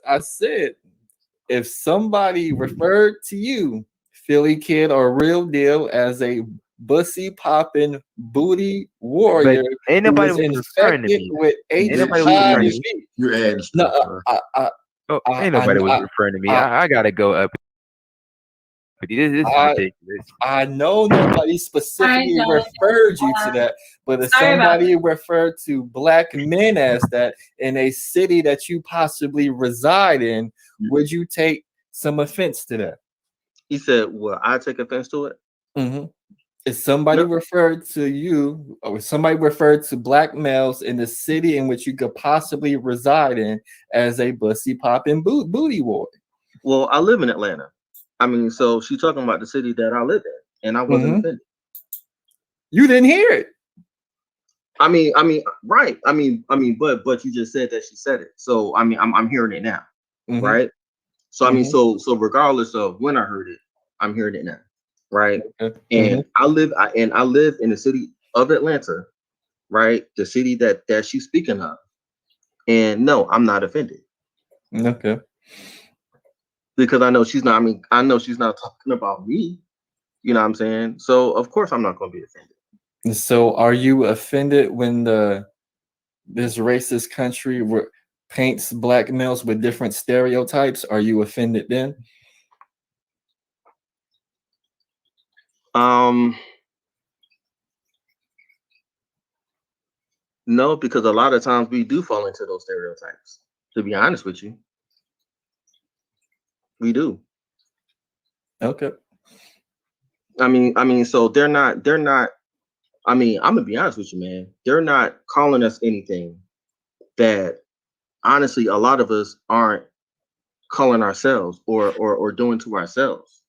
I said if somebody referred to you, Philly Kid or Real Deal, as a bussy popping booty But warrior ain't who nobody was was referring to infected me. with Ain't nobody was referring to me. HIV. You're adding No, stuff, bro. Oh, I, ain't I, nobody was I, referring to me. I, I gotta go up. This is I, ridiculous. I know nobody All right, specifically Jonathan. referred you to that, but if Sorry about somebody referred to black men as that in a city that you possibly reside in, would you take some offense to that? He said, "Well, I take offense to it." Mm-hmm. If somebody No. referred to you, or somebody referred to black males in the city in which you could possibly reside in as a bussy popping booty warrior. Well, I live in Atlanta. I mean, so she's talking about the city that I live in, and I wasn't offended. You didn't hear it. I mean, right. But you just said that she said it. So I mean, I'm hearing it now, right? So I mean, so regardless of when I heard it, I'm hearing it now, right? And I live in the city of Atlanta, right? The city that she's speaking of. And no, I'm not offended. Okay. Because I know she's not, I know she's not talking about me. You know what I'm saying? So of course I'm not gonna be offended. So are you offended when this racist country paints black males with different stereotypes? Are you offended then? No, because a lot of times we do fall into those stereotypes. To be honest with you, we do. Okay. I mean, so they're not. I mean, I'm gonna be honest with you, man. They're not calling us anything that, honestly, a lot of us aren't calling ourselves or doing to ourselves.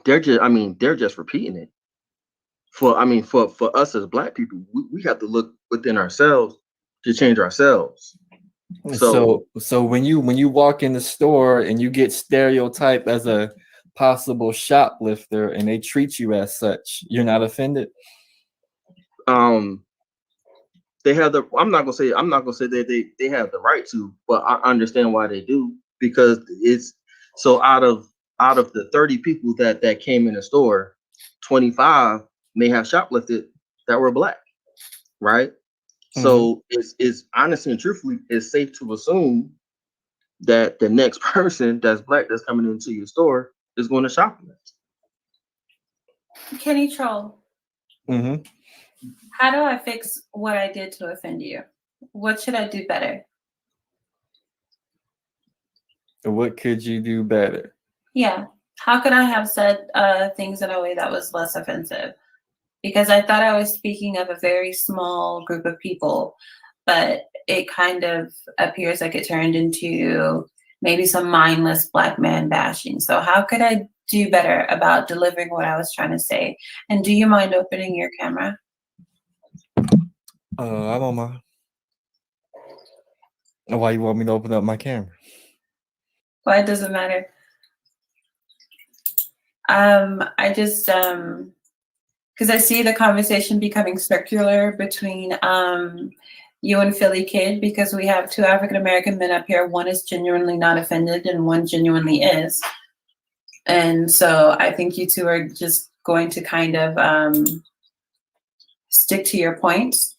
They're just repeating it. For us as black people, we have to look within ourselves to change ourselves. So when you walk in the store and you get stereotyped as a possible shoplifter and they treat you as such, you're not offended? They have the I'm not gonna say that they have the right to, but I understand why they do, because it's so out of the 30 people that came in the store, 25 may have shoplifted that were black, right? So it's honestly and truthfully, it's safe to assume that the next person that's black that's coming into your store is going to shoplift. Kenny Troll. How do I fix what I did to offend you? What should I do better? What could you do better? Yeah. How could I have said things in a way that was less offensive? Because I thought I was speaking of a very small group of people, but it kind of appears like it turned into maybe some mindless black man bashing. So how could I do better about delivering what I was trying to say? And do you mind opening your camera? I don't mind. Why you want me to open up my camera? Well, it doesn't matter. I just because I see the conversation becoming circular between you and Philly Kid, because we have two African American men up here. One is genuinely not offended and one genuinely is. And so I think you two are just going to kind of stick to your points.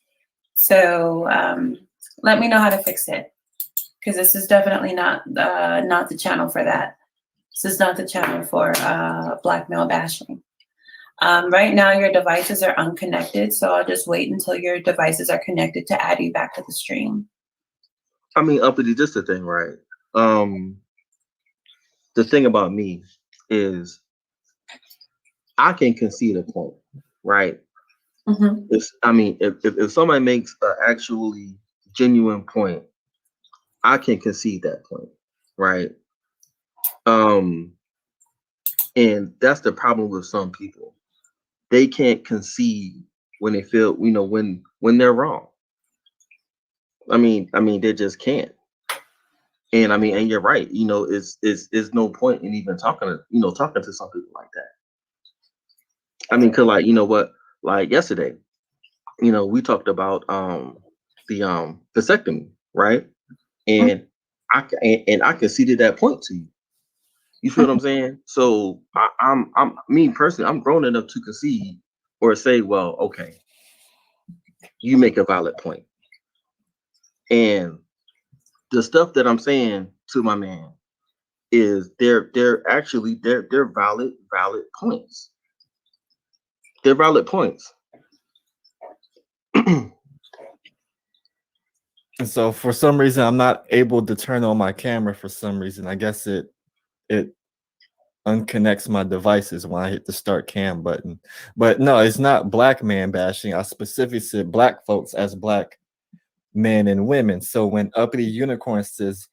So let me know how to fix it, because this is definitely not the channel for that. This is not the channel for black male bashing. Right now, your devices are unconnected, so I'll just wait until your devices are connected to add you back to the stream. I mean, Uppity, just the thing, right? The thing about me is I can concede a point, right? If somebody makes an actually genuine point, I can concede that point, right? And that's the problem with some people. They can't concede when they feel, when they're wrong. I mean, they just can't. And and you're right. It's no point in even talking to some people like that. I mean, cause like yesterday, we talked about the vasectomy, right? And I conceded that point to you. You feel what I'm saying? So I'm me personally, I'm grown enough to concede or say, well, okay, you make a valid point. And the stuff that I'm saying to my man is they're valid points. They're valid points. And so for some reason, I'm not able to turn on my camera for some reason. I guess it unconnects my devices when I hit the start cam button. But no, it's not black man bashing. I specifically said black folks as black men and women. So when Uppity Unicorn says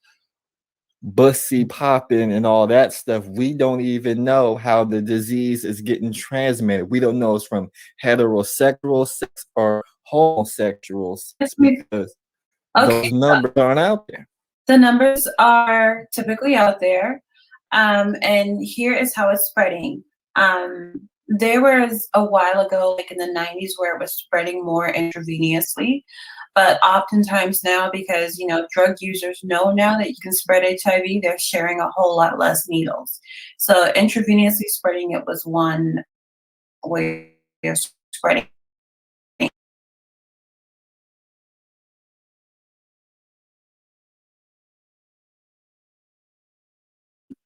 busty popping and all that stuff, we don't even know how the disease is getting transmitted. We don't know it's from heterosexual sex or homosexual sex because those numbers aren't out there. The numbers are typically out there. And here is how it's spreading. There was a while ago, like in the 90s, where it was spreading more intravenously. But oftentimes now, because, you know, drug users know now that you can spread HIV, they're sharing a whole lot less needles. So intravenously spreading it was one way of spreading.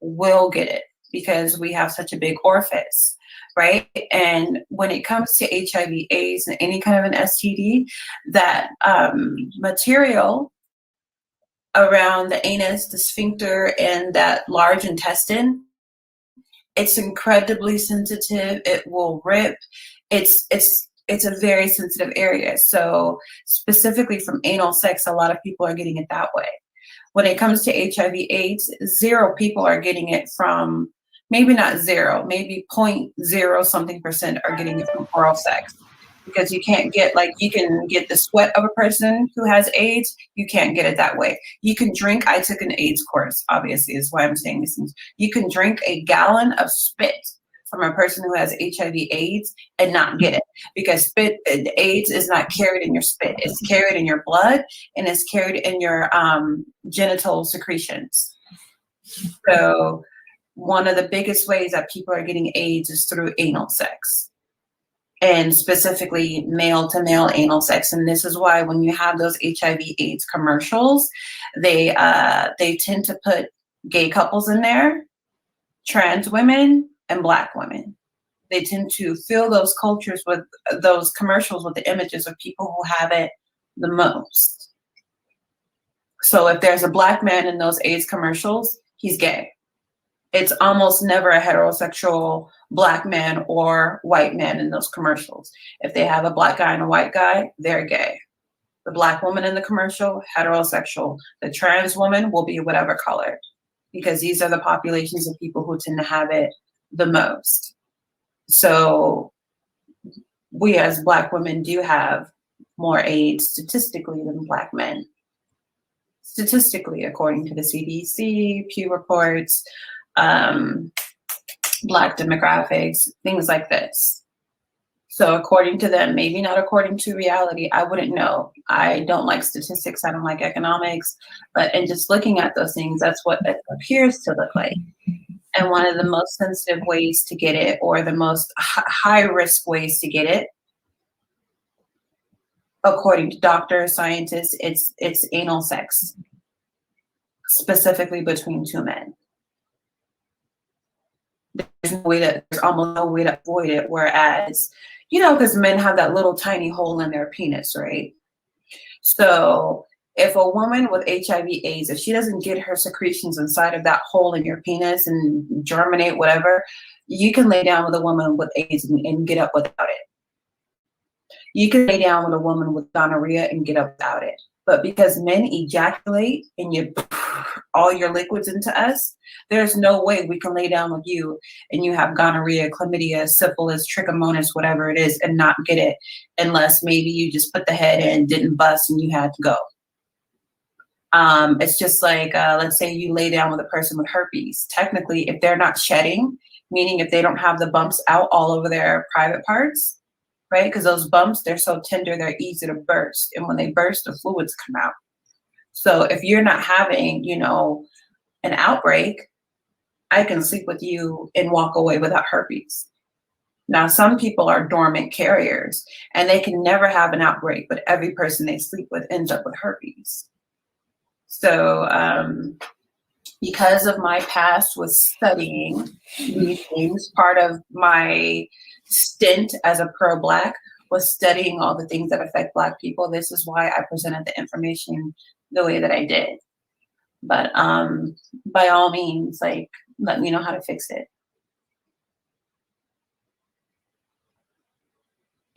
Will get it because we have such a big orifice, right? And when it comes to HIV/AIDS and any kind of an STD, that material around the anus, the sphincter, and that large intestine, it's incredibly sensitive. It will rip. It's a very sensitive area. So specifically from anal sex, a lot of people are getting it that way. When it comes to HIV/AIDS, 0 people are getting it from, maybe not 0, maybe 0.0 something % are getting it from oral sex. Because you can't get, like, you can get the sweat of a person who has AIDS, you can't get it that way. You can drink, I took an AIDS course, obviously, is why I'm saying these things. You can drink a gallon of spit from a person who has HIV/AIDS and not get it, because spit, AIDS is not carried in your spit. It's carried in your blood and it's carried in your genital secretions. So one of the biggest ways that people are getting AIDS is through anal sex, and specifically male to male anal sex. And this is why when you have those HIV/AIDS commercials, they tend to put gay couples in there, trans women, and black women. They tend to fill those cultures with those commercials with the images of people who have it the most. So if there's a black man in those AIDS commercials, he's gay. It's almost never a heterosexual black man or white man in those commercials. If they have a black guy and a white guy, they're gay. The black woman in the commercial, heterosexual. The trans woman will be whatever color, because these are the populations of people who tend to have it the most. So we as black women do have more AIDS statistically than black men. Statistically, according to the CDC, Pew reports, black demographics, things like this. So according to them, maybe not according to reality, I wouldn't know. I don't like statistics, I don't like economics, but in just looking at those things, that's what it appears to look like. And one of the most sensitive ways to get it, or the most high risk ways to get it, according to doctors, scientists, it's anal sex, specifically between 2 men. There's almost no way to avoid it. Whereas, you know, because men have that little tiny hole in their penis, right? So if a woman with HIV/AIDS, if she doesn't get her secretions inside of that hole in your penis and germinate, whatever, you can lay down with a woman with AIDS and get up without it. You can lay down with a woman with gonorrhea and get up without it. But because men ejaculate and you all your liquids into us, there's no way we can lay down with you and you have gonorrhea, chlamydia, syphilis, trichomonas, whatever it is, and not get it, unless maybe you just put the head in, didn't bust, and you had to go. It's just like, let's say you lay down with a person with herpes. Technically, if they're not shedding, meaning if they don't have the bumps out all over their private parts, right? Because those bumps, they're so tender, they're easy to burst. And when they burst, the fluids come out. So if you're not having, an outbreak, I can sleep with you and walk away without herpes. Now, some people are dormant carriers and they can never have an outbreak, but every person they sleep with ends up with herpes. So because of my past with studying these things, part of my stint as a pro-Black was studying all the things that affect Black people. This is why I presented the information the way that I did. But by all means, like, let me know how to fix it.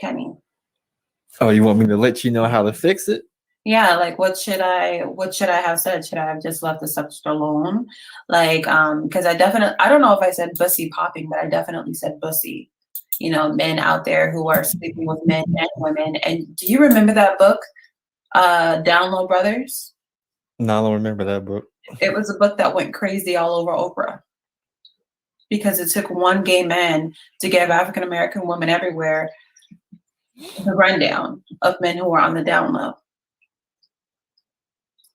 Kenny. Oh, you want me to let you know how to fix it? Yeah, like what should I have said? Should I have just left the subject alone? Like, because I don't know if I said bussy popping, but I definitely said bussy. Men out there who are sleeping with men and women. And do you remember that book, Down Low Brothers? No, I don't remember that book. It was a book that went crazy all over Oprah because it took one gay man to give African American women everywhere the rundown of men who are on the down low.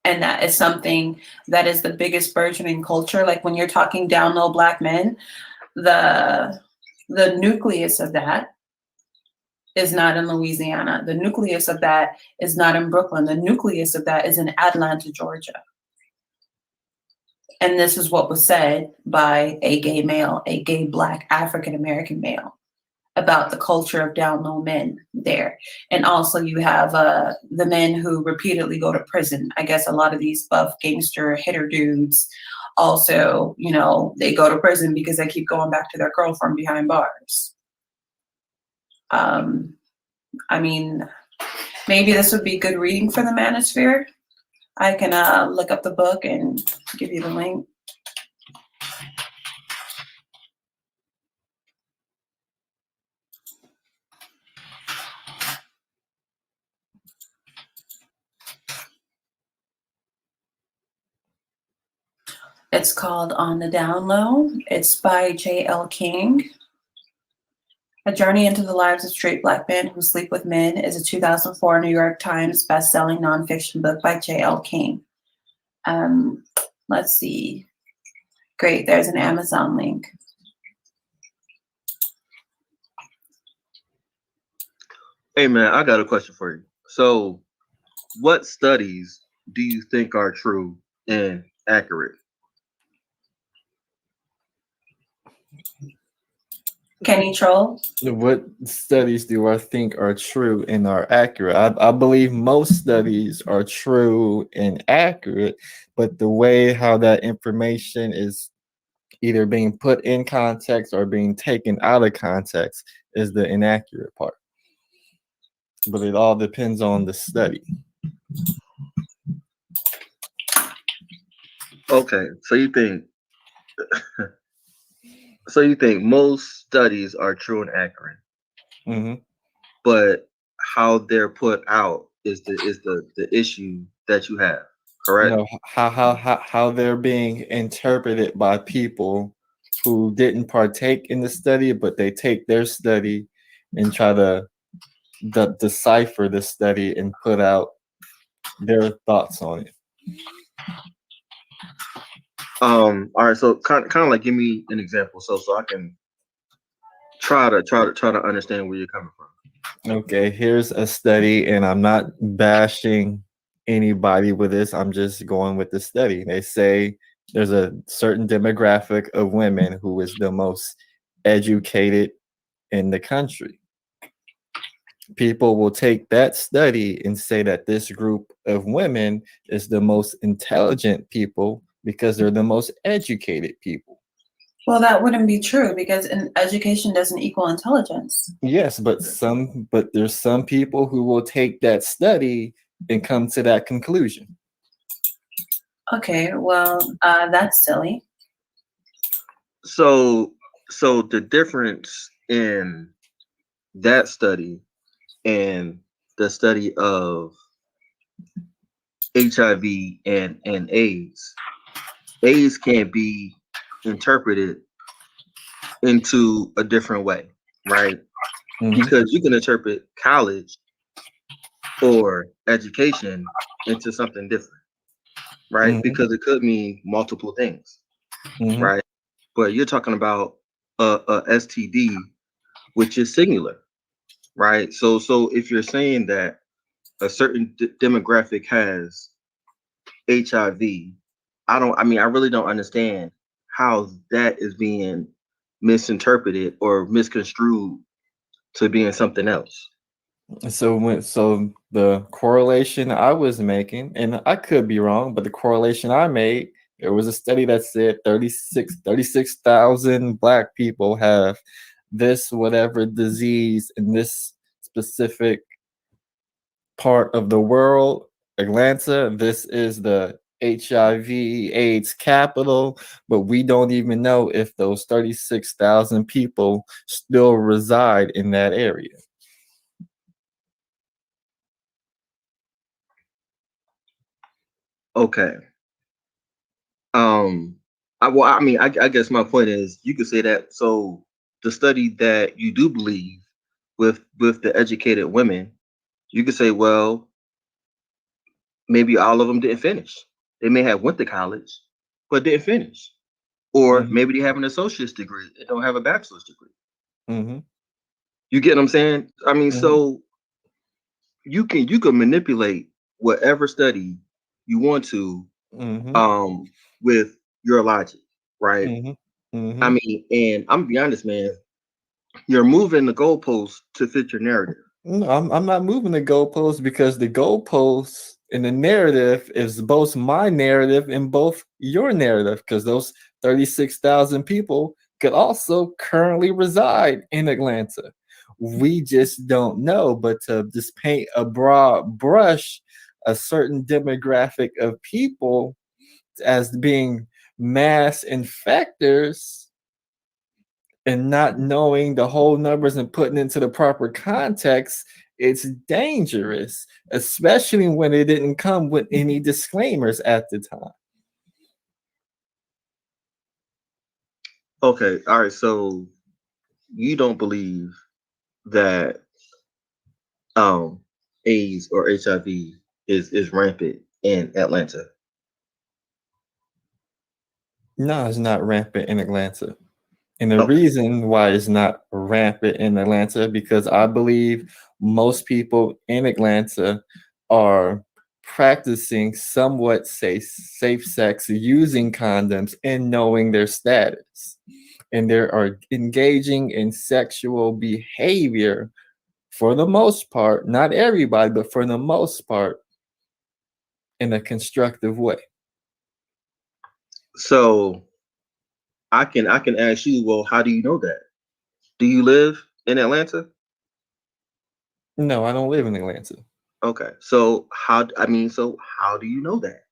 And that is something that is the biggest burgeoning culture. Like when you're talking down low Black men, the nucleus of that is not in Louisiana. The nucleus of that is not in Brooklyn. The nucleus of that is in Atlanta, Georgia. And this is what was said by a gay male, a gay Black African American male, about the culture of down low men there. And also you have the men who repeatedly go to prison. I guess a lot of these buff gangster hitter dudes also, they go to prison because they keep going back to their girlfriend behind bars. I mean, maybe this would be good reading for the manosphere. I can look up the book and give you the link. It's called On the Down Low. It's by J.L. King. A Journey into the Lives of Straight Black Men Who Sleep with Men is a 2004 New York Times best-selling nonfiction book by J.L. King. Let's see. Great, there's an Amazon link. Hey man, I got a question for you. So, what studies do you think are true and accurate? Kenny Troll? What studies do I think are true and are accurate? I believe most studies are true and accurate, but the way how that information is either being put in context or being taken out of context is the inaccurate part. But it all depends on the study. Okay, so you think most studies are true and accurate, Mm-hmm. but how they're put out is the issue that you have, correct? No, how they're being interpreted by people who didn't partake in the study, but they take their study and try to decipher the study and put out their thoughts on it. All right, so kind of like give me an example so I can try to understand where you're coming from. Okay, here's a study, and I'm not bashing anybody with this. I'm just going with the study. They say there's a certain demographic of women who is the most educated in the country. People will take that study and say that this group of women is the most intelligent people because they're the most educated people. Well, that wouldn't be true because education doesn't equal intelligence. Yes, but there's some people who will take that study and come to that conclusion. Okay, well, that's silly. So the difference in that study and the study of HIV and AIDS can't be interpreted into a different way, right? Mhm. Because you can interpret college or education into something different. right? Mhm. Because it could mean multiple things, Mhm. right? But you're talking about a STD, which is singular, right? So if you're saying that a certain demographic has HIV, I really don't understand how that is being misinterpreted or misconstrued to being something else. So the correlation I was making, and I could be wrong, but the correlation I made, there was a study that said 36,000 black people have this whatever disease in this specific part of the world, Atlanta. This is the HIV/AIDS capital, but we don't even know if those 36,000 people still reside in that area. Okay. I guess my point is you could say that. So the study that you do believe with the educated women, you could say, well, maybe all of them didn't finish. They may have went to college, but didn't finish. Or Mhm. maybe they have an associate's degree and don't have a bachelor's degree. Mhm. You get what I'm saying? Mhm. So you can manipulate whatever study you want to Mhm. um with your logic, right? Mhm. Mhm. And I'm gonna be honest, man, you're moving the goalposts to fit your narrative. No, I'm not moving the goalposts because the goalposts in the narrative is both my narrative and both your narrative because those 36,000 people could also currently reside in Atlanta. We just don't know, but to just paint a broad brush, a certain demographic of people as being mass infectors and not knowing the whole numbers and putting into the proper context, it's dangerous, especially when it didn't come with any disclaimers at the time. Okay, all right. So you don't believe that um AIDS or HIV is rampant in Atlanta. No, it's not rampant in Atlanta. And the Okay. reason why it's not rampant in Atlanta, because I believe most people in Atlanta are practicing somewhat safe sex using condoms and knowing their status. And they are engaging in sexual behavior for the most part, not everybody, but for the most part, in a constructive way. So I can ask you, well, how do you know that? Do you live in Atlanta? No, I don't live in Atlanta. Okay. So how do you know that?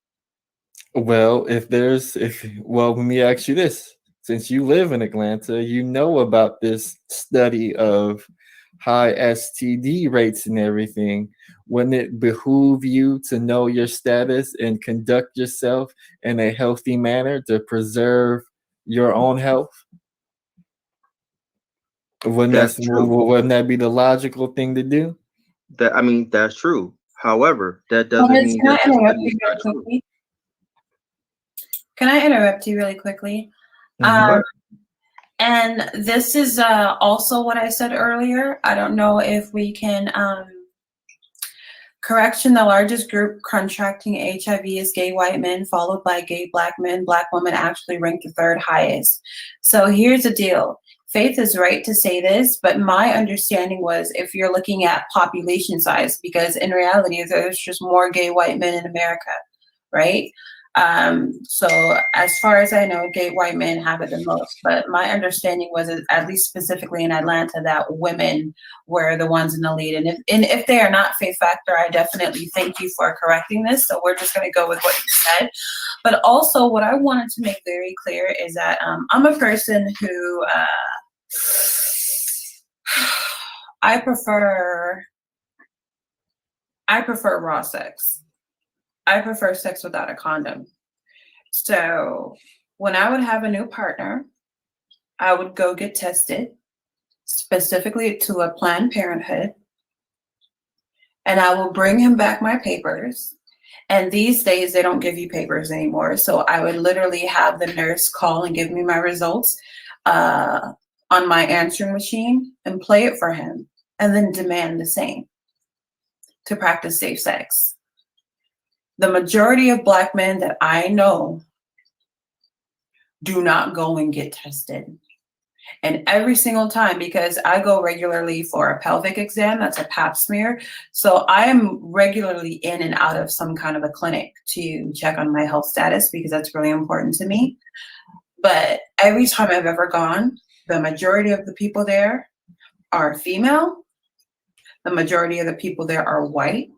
Well, let me ask you this. Since you live in Atlanta, you know about this study of high STD rates and everything. Wouldn't it behoove you to know your status and conduct yourself in a healthy manner to preserve your own health? That's true. Wouldn't that be the logical thing to do? That's true. However, that doesn't Candace, mean can that I the interrupt study is you not really true. quickly? Can I interrupt you really quickly? Mhm. But And this is also what I said earlier. I don't know if we can correction. The largest group contracting HIV is gay white men, followed by gay black men. Black women actually rank the third highest. So here's the deal. Faith is right to say this, but my understanding was if you're looking at population size, because in reality, there's just more gay white men in America, right? So as far as I know, gay white men have it the most, but my understanding was, at least specifically in Atlanta, that women were the ones in the lead. And if they are not faith factor, I definitely thank you for correcting this. So we're just going to go with what you said. But also what I wanted to make very clear is that I'm a person who I prefer raw sex. I prefer sex without a condom. So when I would have a new partner, I would go get tested, specifically to a Planned Parenthood, and I will bring him back my papers. And these days, they don't give you papers anymore. So I would literally have the nurse call and give me my results on my answering machine and play it for him, and then demand the same to practice safe sex. The majority of Black men that I know do not go and get tested. And every single time, because I go regularly for a pelvic exam, that's a pap smear. So I am regularly in and out of some kind of a clinic to check on my health status, because that's really important to me. But every time I've ever gone, the majority of the people there are female. The majority of the people there are white.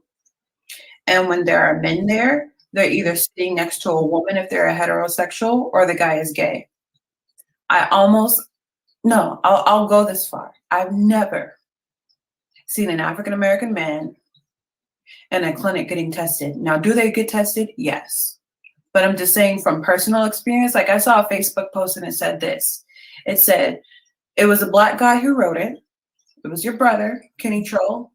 And when there are men there, they're either sitting next to a woman if they're a heterosexual, or the guy is gay. I'll go this far. I've never seen an African-American man in a clinic getting tested. Now, do they get tested? Yes. But I'm just saying from personal experience, like I saw a Facebook post and it said this. It said, it was a Black guy who wrote it. It was your brother, Kenny Troll.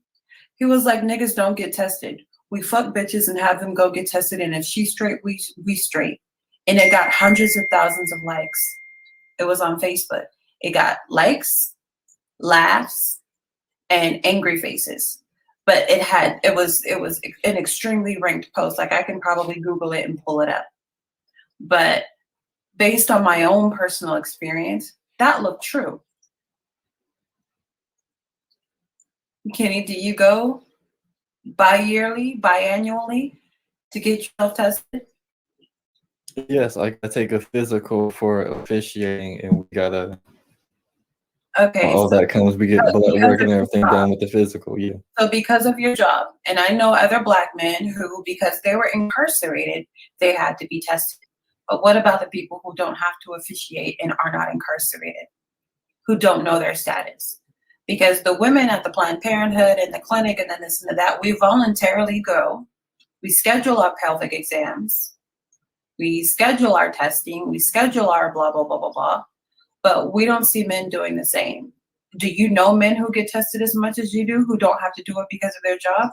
He was like, niggas don't get tested. We fuck bitches and have them go get tested. And if she's straight, we straight. And it got hundreds of thousands of likes. It was on Facebook. It got likes, laughs, and angry faces. But it was an extremely ranked post. Like I can probably Google it and pull it up. But based on my own personal experience, that looked true. Kenny, do you go biannually to get yourself tested? Yes, I gotta take a physical for officiating, and we gotta. Okay. All that comes, we get blood work and everything done with the physical. Yeah. So because of your job, and I know other Black men who, because they were incarcerated, they had to be tested. But what about the people who don't have to officiate and are not incarcerated, who don't know their status? Because the women at the Planned Parenthood and the clinic and then this and that, we voluntarily go. We schedule our pelvic exams. We schedule our testing. We schedule our blah, blah, blah, blah, blah. But we don't see men doing the same. Do you know men who get tested as much as you do, who don't have to do it because of their job?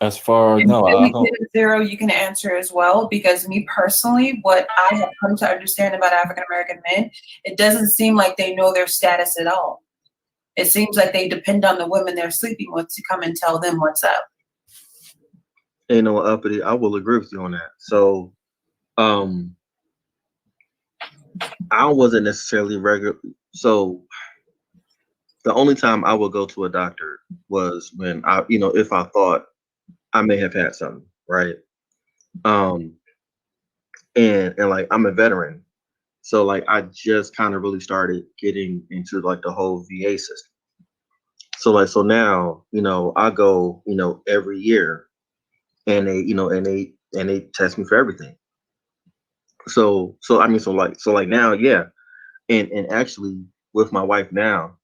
As far no, I don't. Zero, you can answer as well, because me personally, what I have come to understand about African American men, it doesn't seem like they know their status at all. It seems like they depend on the women they're sleeping with to come and tell them what's up. You know, Uppity, I will agree with you on that. So, I wasn't necessarily regular. So, the only time I would go to a doctor was when if I thought I may have had something, right? And like I'm a veteran, so like I just kind of really started getting into like the whole VA system. So now I go every year, and they test me for everything. So now, yeah, and actually with my wife now,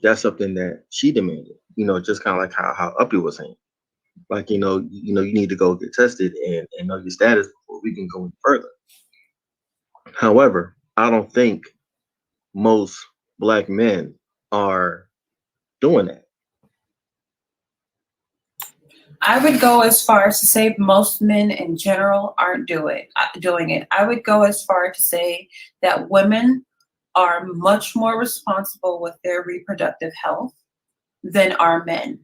that's something that she demanded. Just kind of like how Uppy was saying. Like, you need to go get tested and know your status before we can go any further. However, I don't think most Black men are doing that. I would go as far as to say most men in general aren't doing it. I would go as far to say that women are much more responsible with their reproductive health than are men.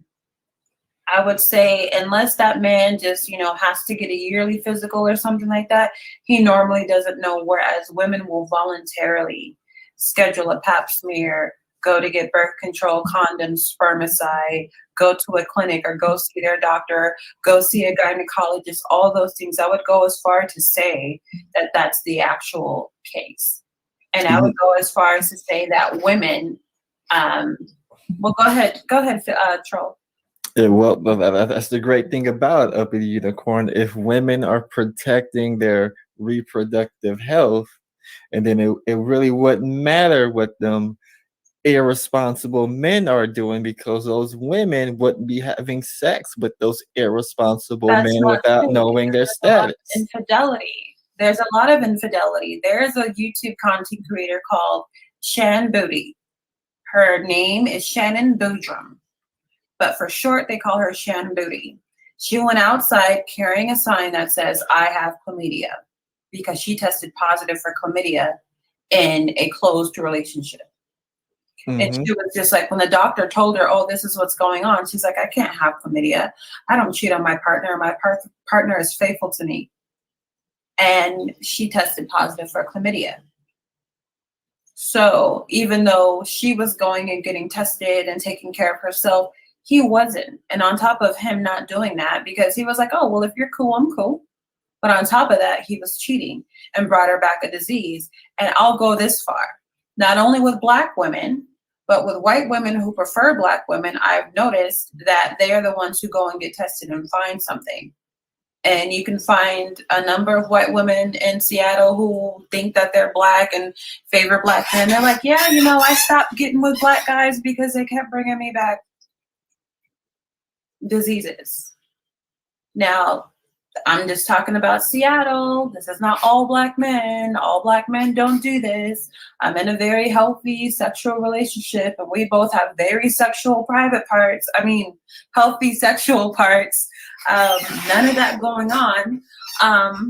I would say unless that man just, has to get a yearly physical or something like that, he normally doesn't know, whereas women will voluntarily schedule a pap smear, go to get birth control, condoms, spermicide, go to a clinic or go see their doctor, go see a gynecologist, all those things. I would go as far to say that that's the actual case. And I would go as far as to say that women, well, go ahead, Troll. Yeah, well, that's the great thing about Uppity Unicorn. If women are protecting their reproductive health, and then it really wouldn't matter what them irresponsible men are doing, because those women wouldn't be having sex with those irresponsible men without knowing their status. Infidelity. There's a lot of infidelity. There's a YouTube content creator called Shan Booty. Her name is Shannon Boodrum. but for short, they call her Shan Booty. She went outside carrying a sign that says, I have chlamydia, because she tested positive for chlamydia in a closed relationship. And she was just like, when the doctor told her, oh, this is what's going on, she's like, I can't have chlamydia. I don't cheat on my partner. My partner is faithful to me. And she tested positive for chlamydia. So even though she was going and getting tested and taking care of herself, he wasn't. And on top of him not doing that, because he was like, oh, well, if you're cool, I'm cool. But on top of that, he was cheating and brought her back a disease. And I'll go this far. Not only with Black women, but with white women who prefer Black women, I've noticed that they are the ones who go and get tested and find something. And you can find a number of white women in Seattle who think that they're Black and favor Black men. They're like, yeah, you know, I stopped getting with Black guys because they kept bringing me back diseases. Now, I'm just talking about Seattle. This is not all Black men. All Black men don't do this. I'm in a very healthy sexual relationship, and we both have very sexual private parts. I mean, healthy sexual parts. None of that going on. I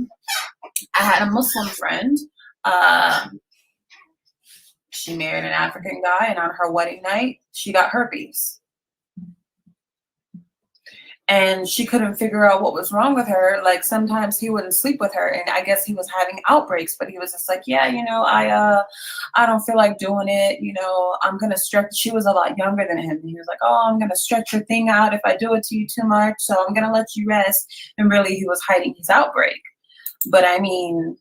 had a Muslim friend. She married an African guy, and on her wedding night, she got herpes. And she couldn't figure out what was wrong with her. Like, sometimes he wouldn't sleep with her, and I guess he was having outbreaks, but he was just like, yeah, you know, I don't feel like doing it. You know, I'm going to stretch. She was a lot younger than him. And he was like, oh, I'm going to stretch your thing out if I do it to you too much. So I'm going to let you rest. And really, he was hiding his outbreak. But I mean,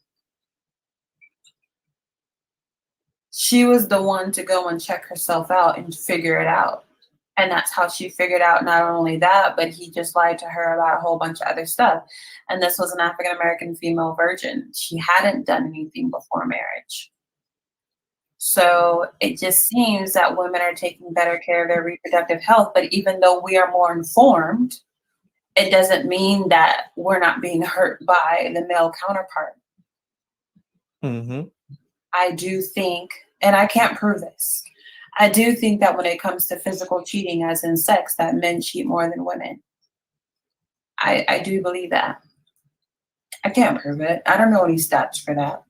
she was the one to go and check herself out and figure it out. And that's how she figured out not only that, but he just lied to her about a whole bunch of other stuff. And this was an African-American female virgin. She hadn't done anything before marriage. So it just seems that women are taking better care of their reproductive health. But even though we are more informed, it doesn't mean that we're not being hurt by the male counterpart. I do think, and I can't prove this, I do think that when it comes to physical cheating, as in sex, that men cheat more than women. I do believe that. I can't prove it. I don't know any stats for that.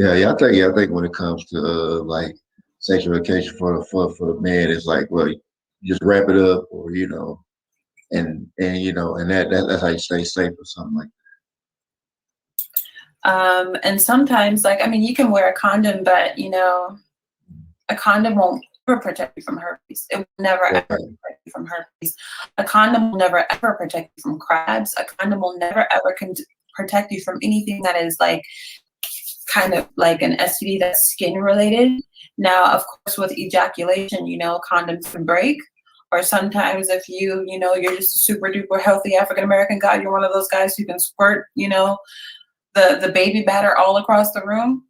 I think when it comes to like sexual education for the man, it's like, well, you just wrap it up, or you know, and you know, and that's how you stay safe or something like that. And sometimes, like, I mean, you can wear a condom, but you know, a condom won't ever protect you from herpes. It will never ever protect you from herpes. A condom will never ever protect you from crabs. A condom will never ever protect you from anything that is like kind of like an STD that's skin related. Now, of course, with ejaculation, you know, condoms can break. Or sometimes if you know, you're just a super duper healthy African-American guy, you're one of those guys who can squirt, you know, the baby batter all across the room,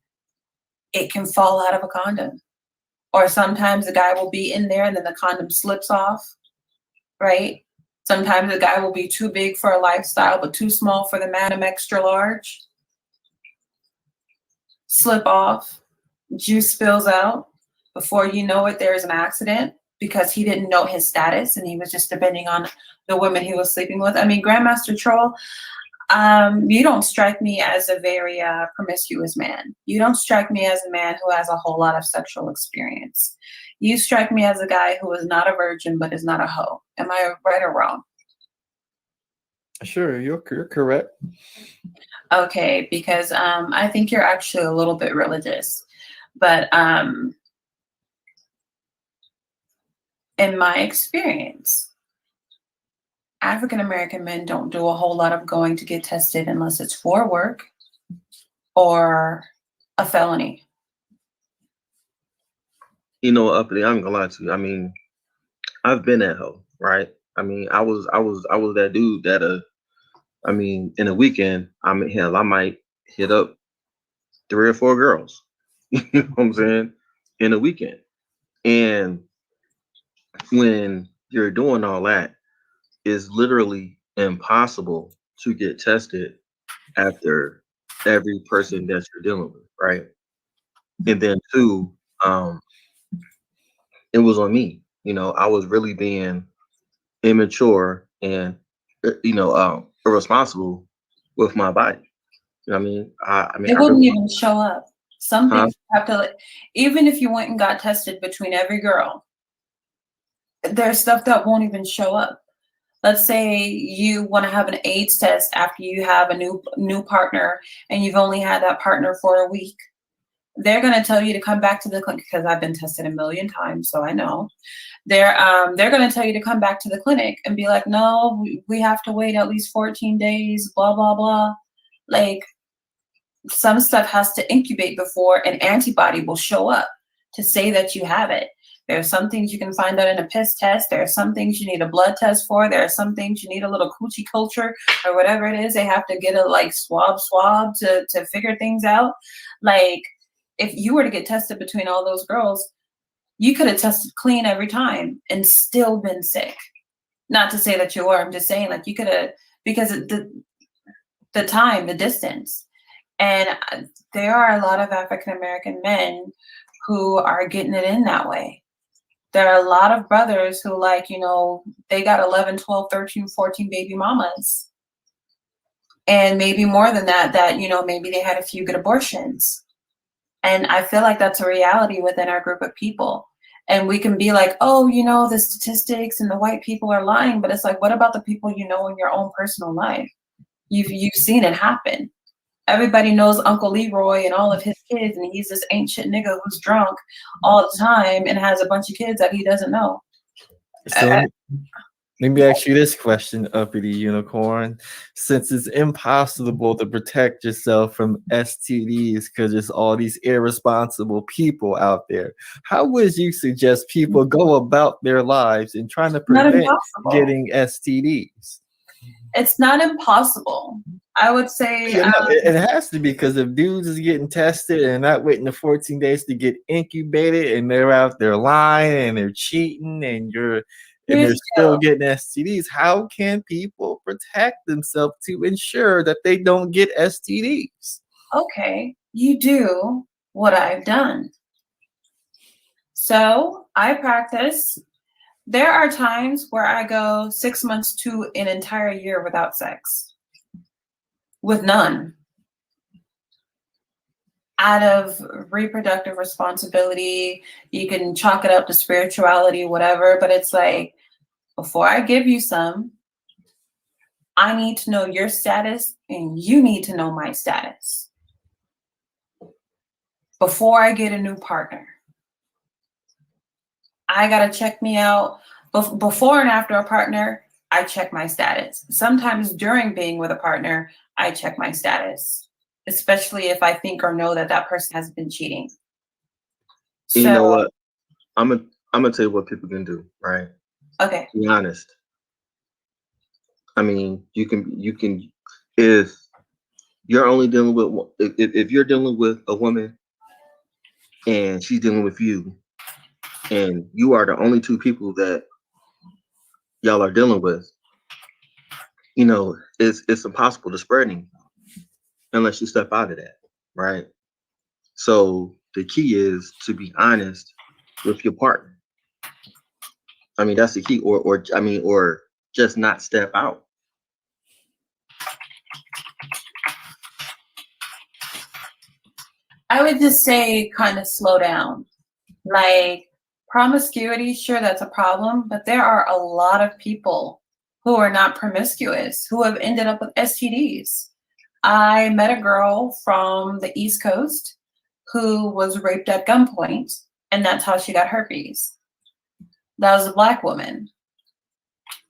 it can fall out of a condom. Or sometimes the guy will be in there and then the condom slips off, right? Sometimes the guy will be too big for a lifestyle, but too small for the Madam Extra Large. Slip off, juice spills out. Before you know it, there's an accident because he didn't know his status and he was just depending on the women he was sleeping with. I mean, Grandmaster Troll, you don't strike me as a very promiscuous man. You don't strike me as a man who has a whole lot of sexual experience. You strike me as a guy who is not a virgin but is not a hoe. Am I right or wrong? Sure, you're correct. Okay, because I think you're actually a little bit religious. But in my experience, African-American men don't do a whole lot of going to get tested unless it's for work or a felony. You know, Uppity, I'm gonna lie to you. I mean, I've been that hoe, right? I mean, I was that dude that I mean, in a weekend, I might hit up 3 or 4 girls. You know what I'm saying? In a weekend. And when you're doing all that, it's literally impossible to get tested after every person that you're dealing with, right? And then 2, it was on me. You know, I was really being immature and irresponsible with my body. You know what I mean? It wouldn't even show up. Some Huh? things have to, even if you went and got tested between every girl, there's stuff that won't even show up. Let's say you want to have an AIDS test after you have a new partner and you've only had that partner for a week. They're going to tell you to come back to the clinic, because I've been tested a million times, so I know. They're going to tell you to come back to the clinic and be like, no, we have to wait at least 14 days, blah, blah, blah. Like, some stuff has to incubate before an antibody will show up to say that you have it. There are some things you can find out in a piss test. There are some things you need a blood test for. There are some things you need a little coochie culture or whatever it is. They have to get a like swab to figure things out. Like, if you were to get tested between all those girls, you could have tested clean every time and still been sick. Not to say that you were, I'm just saying, like, you could have, because of the time, the distance. And there are a lot of African-American men who are getting it in that way. There are a lot of brothers who, like, you know, they got 11, 12, 13, 14 baby mamas. And maybe more than that, you know, maybe they had a few good abortions. And I feel like that's a reality within our group of people. And we can be like, oh, you know, the statistics and the white people are lying. But it's like, what about the people you know in your own personal life? You've seen it happen. Everybody knows Uncle Leroy and all of his kids, and he's this ancient nigga who's drunk all the time and has a bunch of kids that he doesn't know. So let me ask you this question, Uppity Unicorn. Since it's impossible to protect yourself from STDs because there's all these irresponsible people out there, how would you suggest people go about their lives in trying to prevent getting STDs? It's not impossible. I would say it has to be, because if dudes is getting tested and not waiting the 14 days to get incubated, and they're out there lying and they're cheating and they're still getting STDs, how can people protect themselves to ensure that they don't get STDs? Okay, you do what I've done. So I practice. There are times where I go 6 months to an entire year without sex. With none. Out of reproductive responsibility, you can chalk it up to spirituality, whatever, but it's like, before I give you some, I need to know your status and you need to know my status. Before I get a new partner, I gotta check me out. Before and after a partner, I check my status. Sometimes during being with a partner, I check my status, especially if I think or know that that person has been cheating. You know what? I'm gonna tell you what people can do, right? Okay. Be honest. I mean, you can if you're only dealing with, if you're dealing with a woman and she's dealing with you, and you are the only two people that y'all are dealing with, you know, it's impossible to spread anything unless you step out of that, right? So the key is to be honest with your partner. I mean, that's the key, or just not step out. I would just say kind of slow down. Like, promiscuity, sure, that's a problem, but there are a lot of people who are not promiscuous who have ended up with STDs. I met a girl from the East Coast who was raped at gunpoint, and that's how she got herpes. That was a Black woman.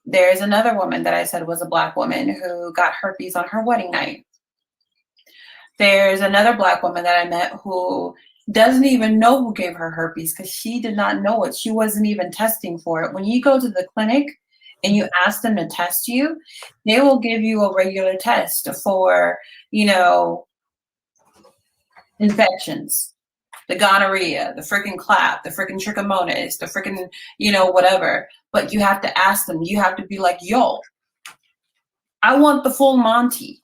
There's another woman that I said was a Black woman who got herpes on her wedding night. There's another Black woman that I met who doesn't even know who gave her herpes because she did not know it. She wasn't even testing for it. When you go to the clinic and you ask them to test you, they will give you a regular test for, you know, infections, the gonorrhea, the freaking clap, the freaking trichomonas, the freaking, you know, whatever. But you have to ask them. You have to be like, yo, I want the full Monty.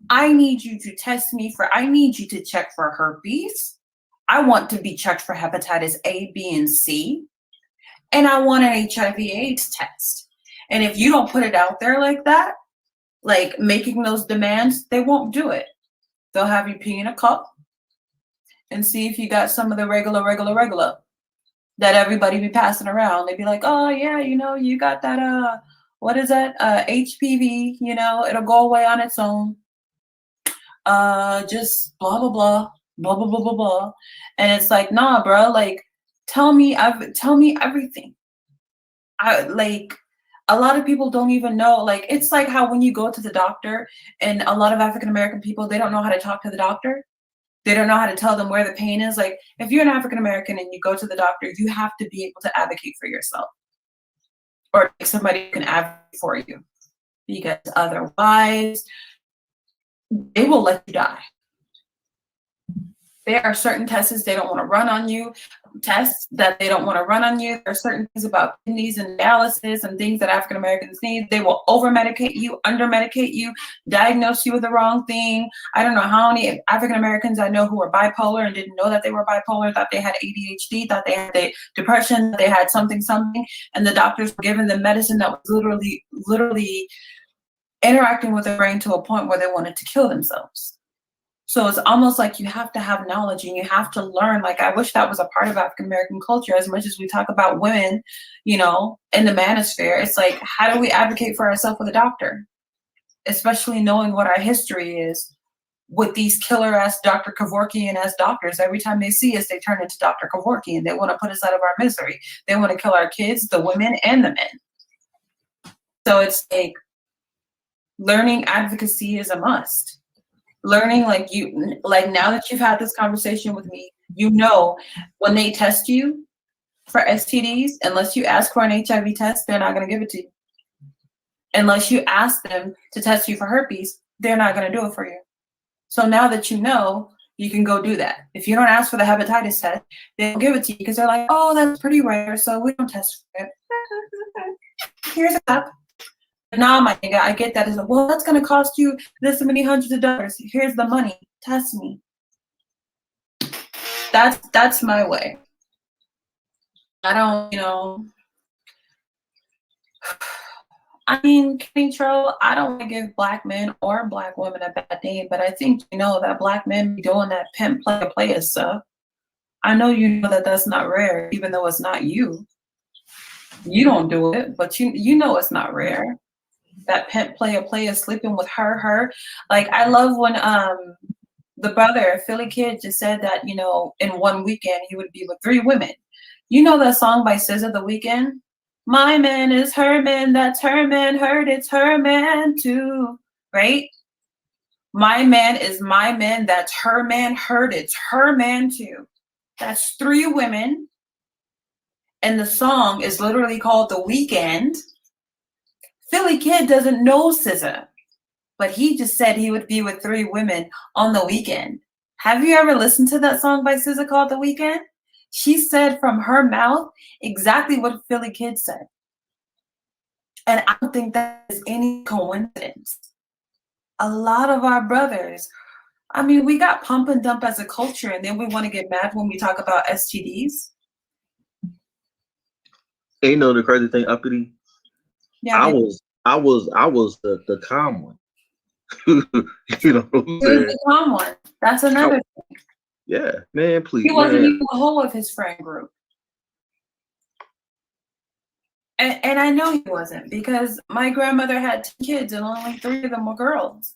I need you to test me for, I need you to check for herpes. I want to be checked for hepatitis A, B, and C. And I want an HIV/AIDS test. And if you don't put it out there like that, like making those demands, they won't do it. They'll have you pee in a cup and see if you got some of the regular that everybody be passing around. They'd be like, oh yeah, you know, you got that, what is that? HPV, you know, it'll go away on its own. Just blah, blah, blah, blah, blah, blah, blah, blah. And it's like, nah, bro, like, tell me everything. Like, a lot of people don't even know, like, it's like how when you go to the doctor, and a lot of African-American people, they don't know how to talk to the doctor. They don't know how to tell them where the pain is. Like, if you're an African-American and you go to the doctor, you have to be able to advocate for yourself. Or somebody can advocate for you. Because otherwise, they will let you die. There are certain tests they don't want to run on you, tests that they don't want to run on you. There are certain things about kidneys and dialysis and things that African Americans need. They will over-medicate you, under-medicate you, diagnose you with the wrong thing. I don't know how many African Americans I know who were bipolar and didn't know that they were bipolar, thought they had ADHD, thought they had depression, they had something, and the doctors were giving them medicine that was literally interacting with their brain to a point where they wanted to kill themselves. So it's almost like you have to have knowledge and you have to learn. Like, I wish that was a part of African American culture. As much as we talk about women, you know, in the manosphere, it's like, how do we advocate for ourselves with a doctor? Especially knowing what our history is with these killer-ass Dr. Kevorkian-ass doctors. Every time they see us, they turn into Dr. Kevorkian. They want to put us out of our misery. They want to kill our kids, the women, and the men. So it's like, learning advocacy is a must. Learning, like now that you've had this conversation with me, you know, when they test you for STDs, unless you ask for an HIV test, they're not going to give it to you. Unless you ask them to test you for herpes, they're not going to do it for you. So now that you know, you can go do that. If you don't ask for the hepatitis test, they don't give it to you because they're like, oh, that's pretty rare, so we don't test for it. Here's a cup. Nah, my nigga, I get that. It's like, well, that's gonna cost you this many hundreds of dollars. Here's the money. Test me. That's my way. I don't, you know. I mean, Control, I don't want to give black men or black women a bad name, but I think you know that black men be doing that pimp player stuff. I know you know that that's not rare, even though it's not you. You don't do it, but you know it's not rare. That pimp player sleeping with her. Like, I love when the brother, Philly Kid, just said that, you know, in one weekend he would be with 3 women. You know that song by SZA, The Weeknd? My man is her man, that's her man, heard it's her man too, right? My man is my man, that's her man, heard it's her man too. That's 3 women. And the song is literally called The Weeknd. Philly Kid doesn't know SZA, but he just said he would be with 3 women on the weekend. Have you ever listened to that song by SZA called The Weeknd? She said from her mouth exactly what Philly Kid said. And I don't think that is any coincidence. A lot of our brothers, I mean, we got pump and dump as a culture, and then we want to get mad when we talk about STDs. And you know the crazy thing, Uppity? Yeah, I was the calm one. You know what I'm saying? the calm one. That's another thing. Yeah, man, please. He wasn't man. even the whole of his friend group. And I know he wasn't, because my grandmother had 10 kids and only 3 of them were girls.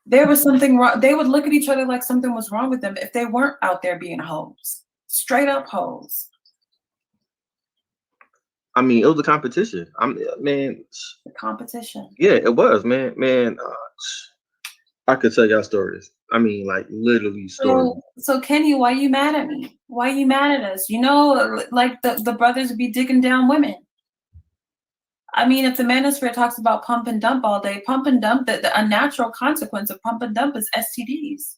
There was something wrong. They would look at each other like something was wrong with them if they weren't out there being hoes. Straight up hoes. I mean, it was a competition. Man. The competition. Yeah, it was, man. Man, I could tell y'all stories. I mean, like, literally stories. So Kenny, why you mad at me? Why you mad at us? You know, like the brothers would be digging down women. I mean, if the manosphere talks about pump and dump all day, pump and dump, the unnatural consequence of pump and dump is STDs.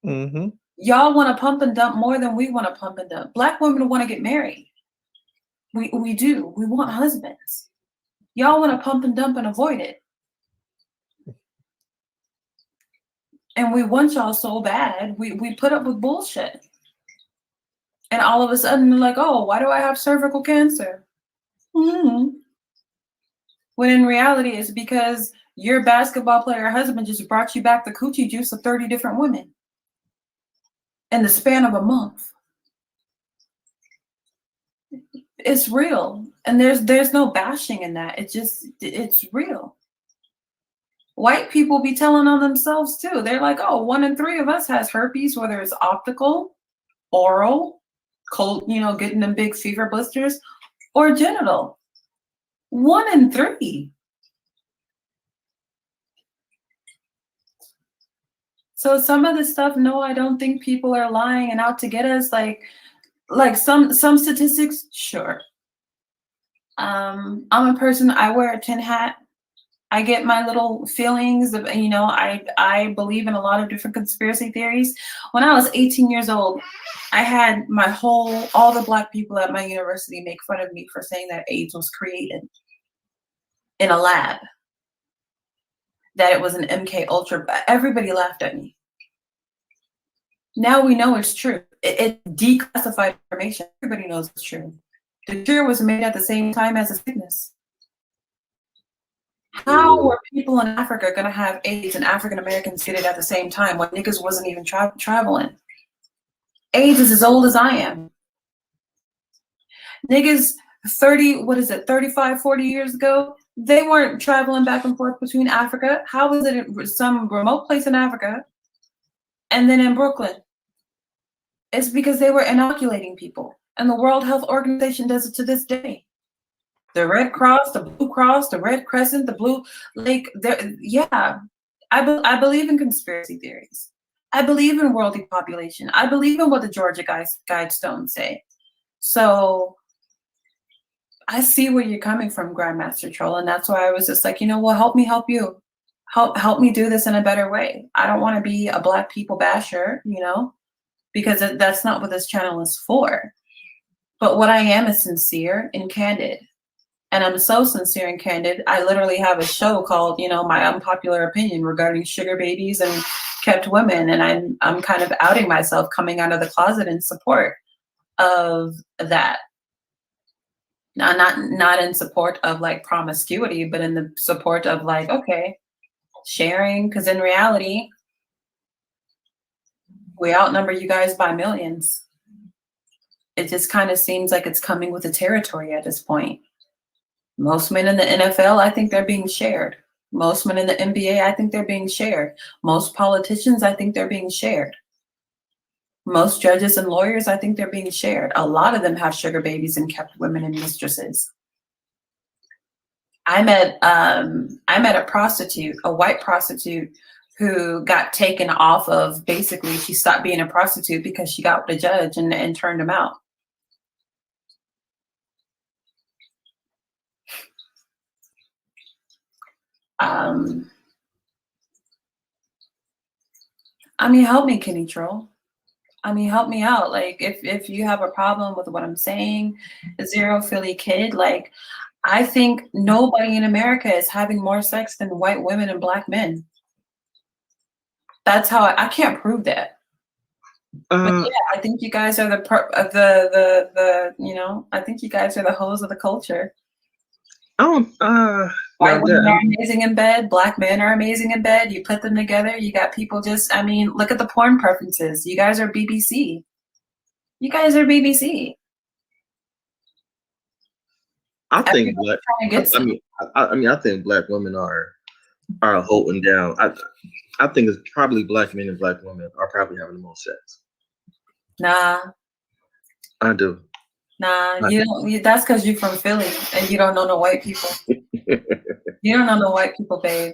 Mm-hmm. Y'all want to pump and dump more than we want to pump and dump. Black women want to get married. We do. We want husbands. Y'all want to pump and dump and avoid it. And we want y'all so bad. We put up with bullshit. And all of a sudden, they're like, oh, why do I have cervical cancer? Mhm. When in reality, it's because your basketball player husband just brought you back the coochie juice of 30 different women in the span of a month. It's real. And there's no bashing in that. It's real. White people be telling on themselves too. They're like, oh, 1 in 3 of us has herpes, whether it's optical, oral, cold, getting them big fever blisters, or genital. 1 in 3. So some of the stuff, no, I don't think people are lying and out to get us. Like some statistics, sure. I'm a person, I wear a tin hat. I get my little feelings of, I believe in a lot of different conspiracy theories. When I was 18 years old, I had all the Black people at my university make fun of me for saying that AIDS was created in a lab, that it was an MK Ultra. Everybody laughed at me. Now we know it's true. It's declassified information. Everybody knows it's true. The cure was made at the same time as the sickness. How were people in Africa going to have AIDS and African Americans get it at the same time when niggas wasn't even traveling? AIDS is as old as I am. Niggas 35, 40 years ago, they weren't traveling back and forth between Africa. How was it in some remote place in Africa and then in Brooklyn? It's because they were inoculating people. And the World Health Organization does it to this day. The Red Cross, the Blue Cross, the Red Crescent, the Blue Lake. Yeah, I believe in conspiracy theories. I believe in world depopulation. I believe in what the Georgia Guidestones say. So I see where you're coming from, Grandmaster Troll, and that's why I was just like, help me help you. Help me do this in a better way. I don't want to be a Black people basher, because that's not what this channel is for. But what I am is sincere and candid. And I'm so sincere and candid. I literally have a show called, My Unpopular Opinion regarding sugar babies and kept women. And I'm kind of outing myself, coming out of the closet in support of that. Now, not in support of like promiscuity, but in the support of like, okay, sharing. Because in reality, we outnumber you guys by millions. It just kind of seems like it's coming with the territory at this point. Most men in the NFL, I think they're being shared. Most men in the NBA, I think they're being shared. Most politicians, I think they're being shared. Most judges and lawyers, I think they're being shared. A lot of them have sugar babies and kept women and mistresses. I met a prostitute, a white prostitute, who got taken off of, basically, she stopped being a prostitute because she got with a judge and turned him out. Help me, Kenny Troll. Help me out. Like, if you have a problem with what I'm saying, Zero Philly Kid, like, I think nobody in America is having more sex than white women and Black men. That's how I can't prove that. But yeah, I think you guys are I think you guys are the hoes of the culture. White women are amazing in bed. Black men are amazing in bed. You put them together, you got people just, look at the porn preferences. You guys are BBC. You guys are BBC. I think I think Black women are holding down. I think it's probably Black men and Black women are probably having the most sex. Nah. I do. Nah, you don't. That's because you're from Philly and you don't know no white people. You don't know no white people, babe.